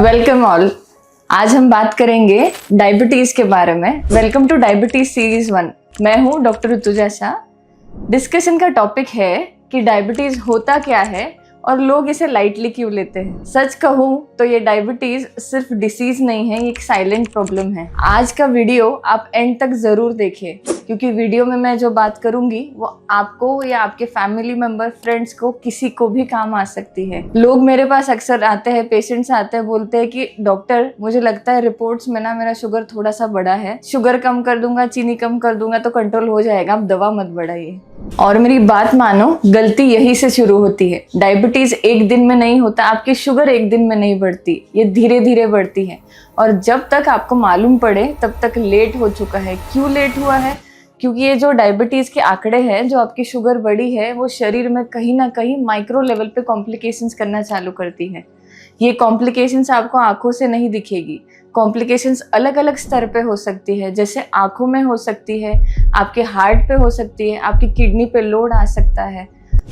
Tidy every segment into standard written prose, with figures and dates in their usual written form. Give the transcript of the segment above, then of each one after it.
Welcome all. आज हम बात करेंगे डायबिटीज के बारे में। Welcome two diabetes series 1। मैं हूं डॉक्टर ऋतुजा शाह। डिस्कशन का टॉपिक है कि डायबिटीज होता क्या है और लोग इसे लाइटली क्यों लेते हैं। सच कहूं तो ये डायबिटीज सिर्फ डिसीज नहीं है, ये एक साइलेंट प्रॉब्लम है। आज का वीडियो आप एंड तक जरूर देखिए, क्योंकि वीडियो में मैं जो बात करूंगी वो आपको या आपके फैमिली मेंबर, फ्रेंड्स को, किसी को भी काम आ सकती है। लोग मेरे पास अक्सर आते हैं, पेशेंट्स आते हैं, बोलते हैं कि डॉक्टर मुझे लगता है रिपोर्ट्स में ना मेरा शुगर थोड़ा सा बढ़ा है, शुगर कम कर दूंगा, चीनी कम कर दूंगा तो कंट्रोल हो जाएगा, आप दवा मत बढ़ाइए। और मेरी बात मानो, गलती यही से शुरू होती है। डायबिटीज एक दिन में नहीं होता, आपकी शुगर एक दिन में नहीं बढ़ती, ये धीरे धीरे बढ़ती है। और जब तक आपको मालूम पड़े तब तक लेट हो चुका है। क्यों लेट हुआ है? क्योंकि ये जो डायबिटीज के आंकड़े हैं, जो आपकी शुगर बढ़ी है, वो शरीर में कहीं ना कहीं माइक्रो लेवल पे कॉम्प्लिकेशंस करना चालू करती है। ये कॉम्प्लिकेशंस आपको आंखों से नहीं दिखेगी। कॉम्प्लिकेशंस अलग अलग स्तर पे हो सकती है, जैसे आंखों में हो सकती है, आपके हार्ट पे हो सकती है, आपकी किडनी पे लोड आ सकता है।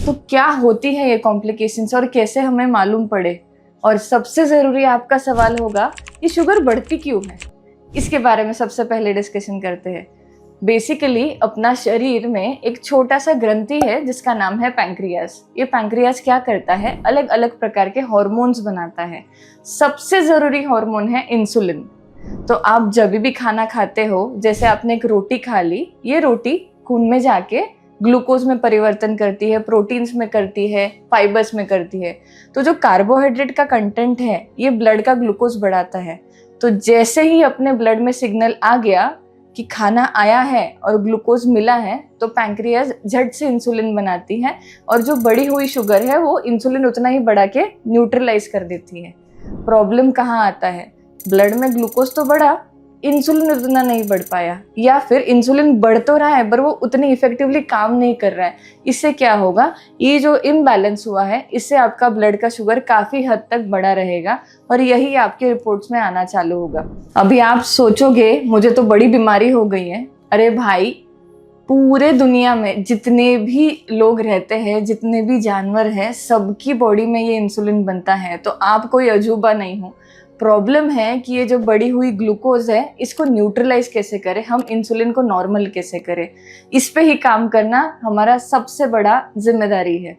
तो क्या होती है ये कॉम्प्लिकेशंस और कैसे हमें मालूम पड़े? और सबसे जरूरी आपका सवाल होगा, ये शुगर बढ़ती क्यों है? इसके बारे में सबसे पहले डिस्कशन करते हैं। बेसिकली अपना शरीर में एक छोटा सा ग्रंथि है जिसका नाम है पैंक्रियास। ये पैंक्रियास क्या करता है? अलग अलग प्रकार के हॉर्मोन्स बनाता है। सबसे जरूरी हार्मोन है इंसुलिन। तो आप जब भी खाना खाते हो, जैसे आपने एक रोटी खा ली, ये रोटी खून में जाके ग्लूकोज में परिवर्तन करती है, प्रोटीन्स में करती है, फाइबर्स में करती है। तो जो कार्बोहाइड्रेट का कंटेंट है, ये ब्लड का ग्लूकोज बढ़ाता है। तो जैसे ही अपने ब्लड में सिग्नल आ गया कि खाना आया है और ग्लूकोज मिला है, तो पैंक्रियाज झट से इंसुलिन बनाती है और जो बढ़ी हुई शुगर है वो इंसुलिन उतना ही बढ़ा के न्यूट्रलाइज कर देती है। प्रॉब्लम कहाँ आता है? ब्लड में ग्लूकोज तो बढ़ा, इंसुलिन उतना नहीं बढ़ पाया, या फिर इंसुलिन बढ़ तो रहा है पर वो उतनी इफेक्टिवली काम नहीं कर रहा है। इससे क्या होगा? ये जो इम्बैलेंस हुआ है, इससे आपका ब्लड का शुगर काफी हद तक बढ़ा रहेगा और यही आपके रिपोर्ट्स में आना चालू होगा। अभी आप सोचोगे मुझे तो बड़ी बीमारी हो गई है। अरे भाई, पूरे दुनिया में जितने भी लोग रहते हैं, जितने भी जानवर हैं, सबकी बॉडी में ये इंसुलिन बनता है। तो आप कोई अजूबा नहीं हो। प्रॉब्लम है कि ये जो बढ़ी हुई ग्लूकोज है, इसको न्यूट्रलाइज कैसे करें, हम इंसुलिन को नॉर्मल कैसे करें, इस पे ही काम करना हमारा सबसे बड़ा जिम्मेदारी है।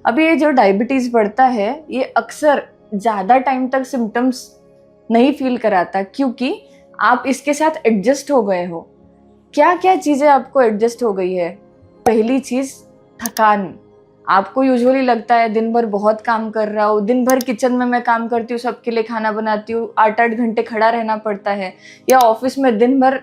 अभी ये जो डायबिटीज बढ़ता है, ये अक्सर ज़्यादा टाइम तक सिम्टम्स नहीं फील कराता, क्योंकि आप इसके साथ एडजस्ट हो गए हो। क्या क्या चीज़ें आपको एडजस्ट हो गई है? पहली चीज़, थकान। आपको यूजुअली लगता है दिन भर बहुत काम कर रहा हूँ, दिन भर किचन में मैं काम करती हूँ, सबके लिए खाना बनाती हूँ, 8-8 घंटे खड़ा रहना पड़ता है, या ऑफिस में दिन भर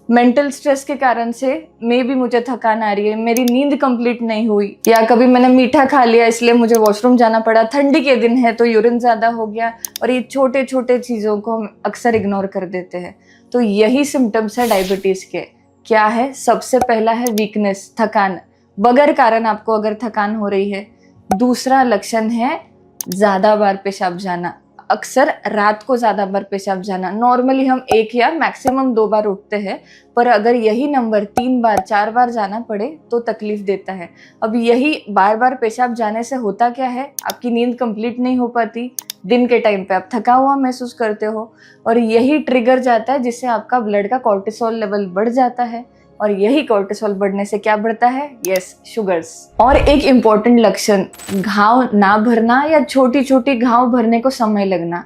मेंटल स्ट्रेस के कारण से भी मुझे थकान आ रही है, मेरी नींद कंप्लीट नहीं हुई, या कभी मैंने मीठा खा लिया इसलिए मुझे वॉशरूम जाना पड़ा, ठंडी के दिन है तो यूरिन ज़्यादा हो गया। और ये छोटे छोटे चीज़ों को हम अक्सर इग्नोर कर देते हैं। तो यही सिम्टम्स है डायबिटीज़ के। क्या है? सबसे पहला है वीकनेस, थकान, बगैर कारण आपको अगर थकान हो रही है। दूसरा लक्षण है ज़्यादा बार पेशाब जाना, अक्सर रात को ज़्यादा बार पेशाब जाना। नॉर्मली हम 1 या मैक्सिमम 2 बार उठते हैं, पर अगर यही नंबर 3 बार 4 बार जाना पड़े तो तकलीफ देता है। अब यही बार बार पेशाब जाने से होता क्या है? आपकी नींद कंप्लीट नहीं हो पाती, दिन के टाइम पे आप थका हुआ महसूस करते हो, और यही ट्रिगर जाता है जिससे आपका ब्लड का कॉर्टिसोल लेवल बढ़ जाता है। और यही कॉर्टिसोल बढ़ने से क्या बढ़ता है? Yes, sugars. और एक इम्पॉर्टेंट लक्षण, घाव ना भरना या छोटी छोटी घाव भरने को समय लगना।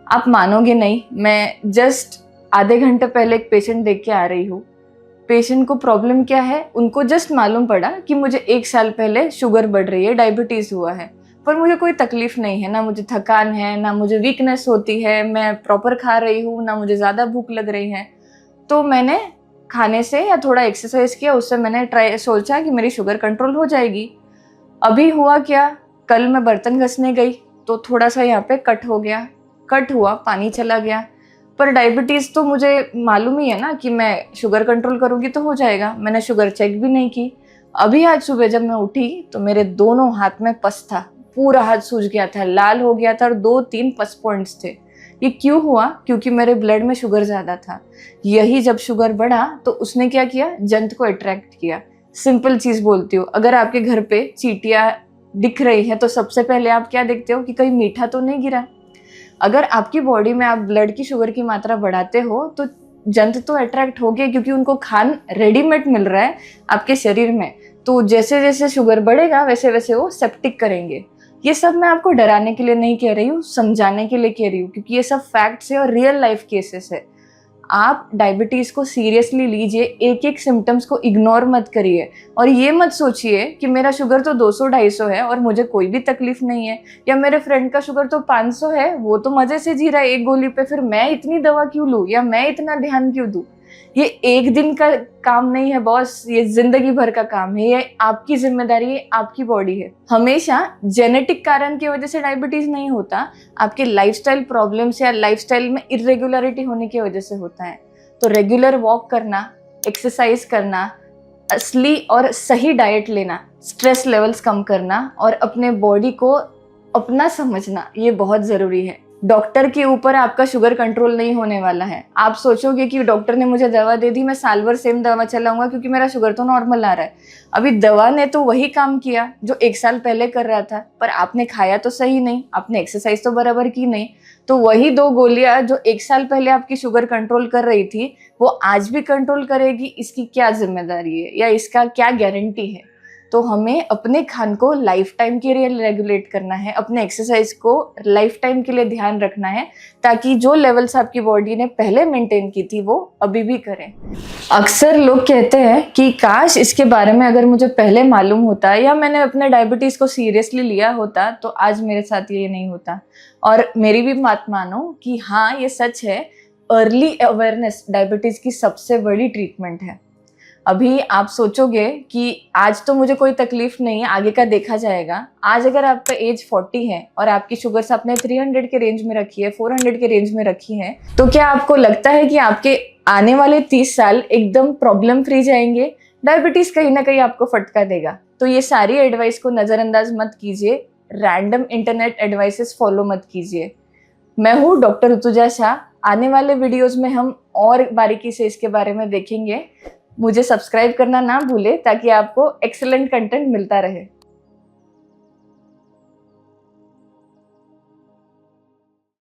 आप मानोगे नहीं, मैं जस्ट आधे घंटे पहले एक पेशेंट देख के आ रही हूँ। पेशेंट को प्रॉब्लम क्या है? उनको जस्ट मालूम पड़ा कि मुझे 1 साल पहले शुगर बढ़ रही है, डायबिटीज हुआ है, पर मुझे कोई तकलीफ नहीं है, ना मुझे थकान है, ना मुझे वीकनेस होती है, मैं प्रॉपर खा रही हूँ, ना मुझे ज़्यादा भूख लग रही है। तो मैंने खाने से या थोड़ा एक्सरसाइज किया, उससे मैंने सोचा कि मेरी शुगर कंट्रोल हो जाएगी। अभी हुआ क्या? कल मैं बर्तन घसने गई तो थोड़ा सा यहाँ पे कट हो गया, कट हुआ, पानी चला गया। पर डायबिटीज़ तो मुझे मालूम ही है ना कि मैं शुगर कंट्रोल करूँगी तो हो जाएगा। मैंने शुगर चेक भी नहीं की। अभी आज सुबह जब मैं उठी तो मेरे दोनों हाथ में पस था, पूरा हाथ सूज गया था, लाल हो गया था और 2-3 पस पॉइंट्स थे। ये क्यों हुआ? क्योंकि मेरे ब्लड में शुगर ज़्यादा था। यही जब शुगर बढ़ा तो उसने क्या किया? जंत को अट्रैक्ट किया। सिंपल चीज़ बोलती हूँ, अगर आपके घर पे चींटियाँ दिख रही है तो सबसे पहले आप क्या देखते हो कि कहीं मीठा तो नहीं गिरा। अगर आपकी बॉडी में आप ब्लड की शुगर की मात्रा बढ़ाते हो तो जंतु तो अट्रैक्ट हो गए, क्योंकि उनको खान रेडीमेड मिल रहा है आपके शरीर में। तो जैसे जैसे शुगर बढ़ेगा वैसे वैसे वो सेप्टिक करेंगे। ये सब मैं आपको डराने के लिए नहीं कह रही हूँ, समझाने के लिए कह रही हूँ, क्योंकि ये सब फैक्ट्स है और रियल लाइफ केसेस है। आप डायबिटीज को सीरियसली लीजिए, एक एक सिम्टम्स को इग्नोर मत करिए और ये मत सोचिए कि मेरा शुगर तो 200-250 है और मुझे कोई भी तकलीफ नहीं है, या मेरे फ्रेंड का शुगर तो 500 है, वो तो मजे से जी रहा है एक गोली पे, फिर मैं इतनी दवा क्यों लूँ या मैं इतना ध्यान क्यों दूँ। ये एक दिन का काम नहीं है बॉस, ये जिंदगी भर का काम है, ये आपकी जिम्मेदारी है, आपकी बॉडी है। हमेशा जेनेटिक कारण की वजह से डायबिटीज नहीं होता, आपके लाइफस्टाइल प्रॉब्लम्स या लाइफस्टाइल में इरेगुलरिटी होने की वजह से होता है। तो रेगुलर वॉक करना, एक्सरसाइज करना, असली और सही डाइट लेना, स्ट्रेस लेवल्स कम करना और अपने बॉडी को अपना समझना, ये बहुत जरूरी है। डॉक्टर के ऊपर आपका शुगर कंट्रोल नहीं होने वाला है। आप सोचोगे कि डॉक्टर ने मुझे दवा दे दी, मैं साल भर सेम दवा चलाऊंगा क्योंकि मेरा शुगर तो नॉर्मल आ रहा है। अभी दवा ने तो वही काम किया जो 1 साल पहले कर रहा था, पर आपने खाया तो सही नहीं, आपने एक्सरसाइज तो बराबर की नहीं। तो वही 2 गोलियां जो 1 साल पहले आपकी शुगर कंट्रोल कर रही थी, वो आज भी कंट्रोल करेगी, इसकी क्या जिम्मेदारी है या इसका क्या गारंटी है। तो हमें अपने खान को लाइफ टाइम के लिए रेगुलेट करना है, अपने एक्सरसाइज को लाइफ टाइम के लिए ध्यान रखना है, ताकि जो लेवल्स आपकी बॉडी ने पहले मेंटेन की थी वो अभी भी करें। अक्सर लोग कहते हैं कि काश इसके बारे में अगर मुझे पहले मालूम होता या मैंने अपने डायबिटीज को सीरियसली लिया होता तो आज मेरे साथ ये नहीं होता। और मेरी भी बात मानो कि हाँ, ये सच है, अर्ली अवेयरनेस डायबिटीज की सबसे बड़ी ट्रीटमेंट है। अभी आप सोचोगे कि आज तो मुझे कोई तकलीफ नहीं है, आगे का देखा जाएगा। आज अगर आपका एज 40 है और आपकी शुगर आपने 300 के रेंज में रखी है, 400 के रेंज में रखी है, तो क्या आपको लगता है कि आपके आने वाले 30 साल एकदम प्रॉब्लम फ्री जाएंगे? डायबिटीज कहीं ना कहीं आपको फटका देगा। तो ये सारी एडवाइस को नजरअंदाज मत कीजिए, रैंडम इंटरनेट एडवाइसेस फॉलो मत कीजिए। मैं हूँ डॉक्टर ऋतुजा शाह। आने वाले वीडियोज में हम और बारीकी से इसके बारे में देखेंगे। मुझे सब्सक्राइब करना ना भूले ताकि आपको एक्सेलेंट कंटेंट मिलता रहे।